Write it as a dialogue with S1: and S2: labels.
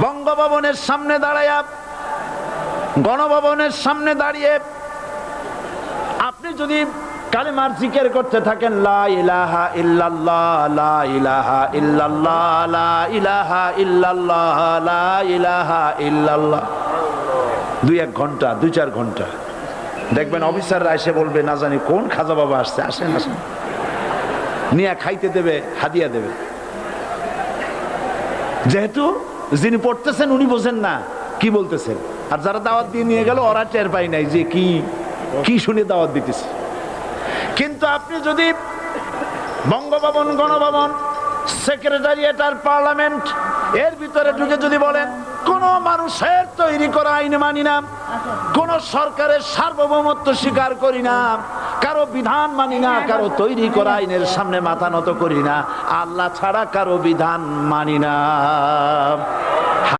S1: বঙ্গভবনের সামনে দাঁড়ায়া, গণভবনের সামনে দাঁড়িয়ে আপনি যদি কালেমার জিকির করতে থাকেন, লা ইলাহা ইল্লাল্লাহ, লা ইলাহা ইল্লাল্লাহ, লা ইলাহা ইল্লাল্লাহ, লা ইলাহা ইল্লাল্লাহ, 2-1 ঘন্টা 2-4 ঘন্টা দেখবেন অফিসাররা এসে বলবে, না জানি কোন খাজা বাবা আসছে, আসেন আসেন, নিয়ে খাইতে দেবে, হাদিয়া দেবে। যেহেতু যিনি পড়তেছেন উনি বোঝেন না কি বলতেছেন, আর যারা দাওয়াত দিয়ে নিয়ে গেল ওরা টের পায় নাই যে কি কি শুনে দাওয়াত দিতেছে। কিন্তু আপনি যদি বঙ্গভবন, গণভবন, সেক্রেটারিয়েট আর পার্লামেন্ট এর ভিতরে ঢুকে যদি বলেন, কোন মানুষের তৈরি করা আইন মানি না, কোন সরকারের সার্বভৌমত্ব স্বীকার করি না, কারো বিধান মানি না, কারো তৈরি করা আইনের সামনে মাথা নত করি না, আল্লাহ ছাড়া কারো বিধান মানি না।